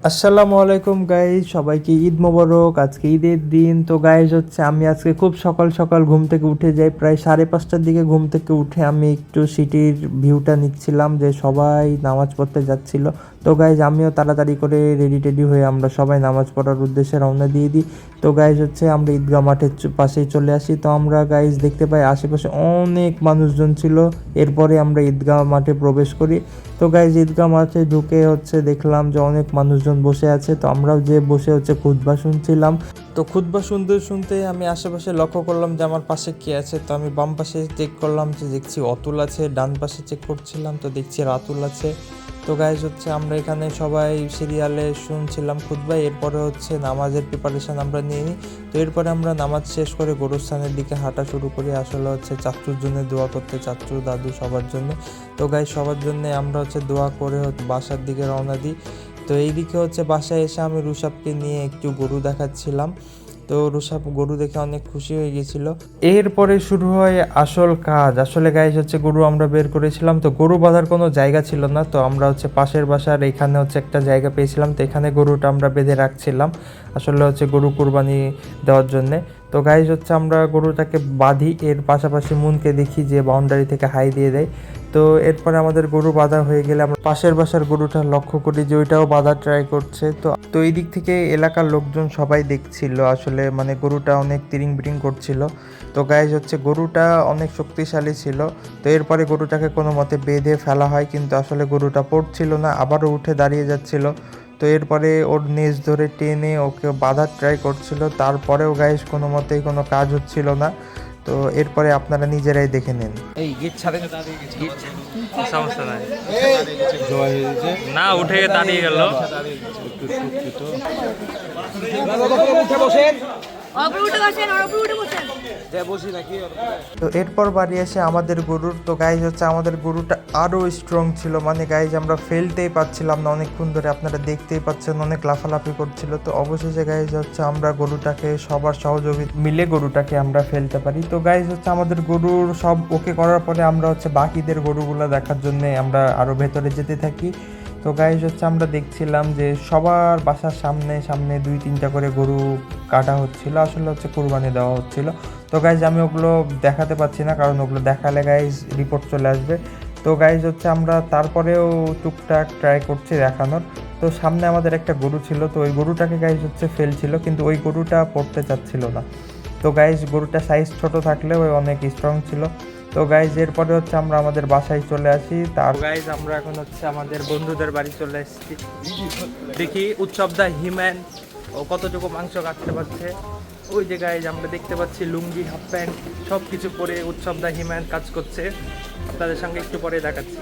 আসসালামু আলাইকুম গাইজ, সবাইকে ঈদ মোবারক। আজকে ঈদের দিন। তো গাইজ আমি আজকে খুব সকাল সকাল ঘুম থেকে উঠে যাই, প্রায় 5:30টার দিকে ঘুম থেকে উঠে আমি একটু সিটির ভিউটা নিচ্ছিলাম, যে সবাই নামাজ পড়তে যাচ্ছিল। তো গাইজ আমিও তাড়াতাড়ি করে রেডি টেডি হয়ে আমরা সবাই নামাজ পড়ার উদ্দেশ্যে রওনা দিয়ে দিই। তো গাইজ আমরা ঈদগাহ মাঠের পাশেই চলে আসি। তো আমরা গাইজ দেখতে পাই আশেপাশে অনেক মানুষজন ছিল। এরপরে আমরা ঈদগাহ মাঠে প্রবেশ করি। তো গাইজ ঈদগাহ মাঠে ঢুকে দেখলাম যে অনেক মানুষজন বসে আছে। তো আমরাও যে বসে খুতবা শুনছিলাম। তো খুতবা শুনতে শুনতে আমি আশেপাশে লক্ষ্য করলাম যে আমার পাশে কে আছে। তো আমি বাম পাশে চেক করলাম, যে দেখছি অতুল আছে। ডান পাশে চেক করছিলাম, তো দেখছি রাতুল আছে। তো গাইজ আমরা এখানে সবাই সিরিয়ালে শুনছিলাম খুতবা। এরপরে নামাজের প্রিপারেশন আমরা নিয়ে নিই। তো এরপরে আমরা নামাজ শেষ করে গোরস্থানের দিকে হাঁটা শুরু করি, আসলে চাচ্চুর জন্য দোয়া করতে, চাচ্চু দাদু সবার জন্য। তো গাইজ সবার জন্য আমরা দোয়া করে বাসার দিকে রওনা দিই। তো এইদিকে বাসায় এসে আমি রুশাবকে নিয়ে একটু গরু দেখাচ্ছিলাম। তো রুশাব গরু দেখে অনেক খুশি হয়ে গেছিলো। এরপরে শুরু হয় আসল কাজ। আসলে গাইজ গরু আমরা বের করেছিলাম। তো গরু বাঁধার কোনো জায়গা ছিল না। তো আমরা পাশের বাসার এখানে একটা জায়গা পেয়েছিলাম। তো এখানে গরুটা আমরা বেঁধে রাখছিলাম, আসলে গরু কুরবানি দেওয়ার জন্যে। তো গাইজ আমরা গরুটাকে বাঁধি, এর পাশাপাশি মুনকে দেখি যে বাউন্ডারি থেকে হাই দিয়ে দেয়। তো এরপরে আমাদের গরু বাঁধা হয়ে গেলে আমরা পাশের বাসার গরুটা লক্ষ্য করি যে ওইটাও বাঁধা ট্রাই করছে। তো এই দিক থেকে এলাকার লোকজন সবাই দেখছিল, আসলে গরুটা অনেক তিরিং বিরিং করছিল। তো গাইজ গরুটা অনেক শক্তিশালী ছিল। তো এরপরে গরুটাকে কোনো মতে বেঁধে ফেলা হয়, কিন্তু আসলে গরুটা পড়ছিল না, আবারও উঠে দাঁড়িয়ে যাচ্ছিল। তো এরপরে ওর নেজ ধরে টেনে ওকে বাঁধার ট্রাই করছিল, তারপরেও গাইজ কোনো মতেই কোনো কাজ হচ্ছিল না। তো এরপরে আপনারা নিজেরাই দেখে নিন। এই গিট ছাড়েন, সমস্যা নাই, না উঠে দাঁড়িয়ে গেল। তো এরপর বাড়ি এসে আমাদের গরুর, তো গাইজ আমাদের গরুটা আরও স্ট্রং ছিল, গাইজ আমরা ফেলতেই পাচ্ছিলাম না অনেকক্ষণ ধরে, আপনারা দেখতেই পাচ্ছেন অনেক লাফালাফি করছিল। তো অবশেষে গাইজ আমরা গরুটাকে সবার সহযোগী মিলে গরুটাকে আমরা ফেলতে পারি। তো গাইজ আমাদের গরুর সব ওকে করার পরে আমরা বাকিদের গরুগুলো দেখার জন্য আমরা আরও ভেতরে যেতে থাকি। তো গাইজ আমরা দেখছিলাম যে সবার বাসার সামনে সামনে 2-3টা করে গরু কাটা হচ্ছিল, আসলে কুরবানি দেওয়া হচ্ছিল। তো গাইজ আমি ওগুলো দেখাতে পাচ্ছি না, কারণ ওগুলো দেখালে গাইজ রিপোর্ট চলে আসবে। তো গাইজ আমরা তারপরেও টুকটাক ট্রাই করছি দেখানোর। তো সামনে আমাদের একটা গরু ছিল, তো ওই গরুটাকে গাইজ ফেলছিল, কিন্তু ওই গরুটা পড়তে চাচ্ছিল না। তো গাইজ গরুটা সাইজ ছোট থাকলেও অনেক স্ট্রং ছিল। তো গাইজ এরপরে আমরা আমাদের বাসায় চলে আসি। তার গাইজ আমরা এখন আমাদের বন্ধুদের বাড়ি চলে এসেছি। দেখি উৎসব দা হিম্যান ও কতটুকু মাংস কাটতে পারছে। ওই যে গাইজ আমরা দেখতে পাচ্ছি লুঙ্গি, হাফ প্যান্ট সব কিছু পরে উৎসব দা হিম্যান কাজ করছে। আপনাদের সঙ্গে একটু পরে দেখাচ্ছি।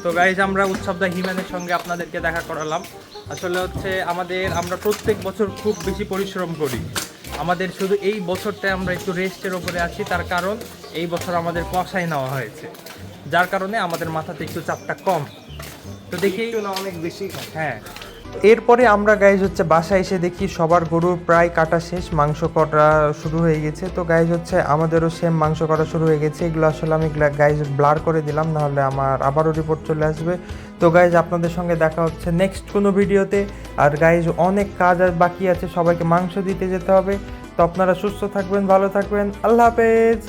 তো গাইজ আমরা উৎসব দা হিম্যানের সঙ্গে আপনাদেরকে দেখা করালাম। আসলে আমরা প্রত্যেক বছর খুব বেশি পরিশ্রম করি। আমাদের শুধু এই বছরটায় আমরা একটু রেস্টের ওপরে আছি, তার কারণ এই বছর আমাদের কষাই নেওয়া হয়েছে, যার কারণে আমাদের মাথাতে একটু চাপটা কম। তো দেখি না অনেক বেশি। হ্যাঁ, এরপরে আমরা গাইজ বাসায় এসে দেখি সবার গরু প্রায় কাটা শেষ, মাংস কাটা শুরু হয়ে গেছে। তো গাইজ আমাদেরও সেম মাংস কাটা শুরু হয়ে গেছে। এগুলো আসলে আমি গাইজ ব্লার করে দিলাম, নাহলে আমার আবারও রিপোর্ট চলে আসবে। তো গাইজ আপনাদের সঙ্গে দেখা হচ্ছে নেক্সট কোনো ভিডিওতে। আর গাইজ অনেক কাজ আর বাকি আছে, সবাইকে মাংস দিতে যেতে হবে। তো আপনারা সুস্থ থাকবেন, ভালো থাকবেন, আল্লাহ হাফেজ।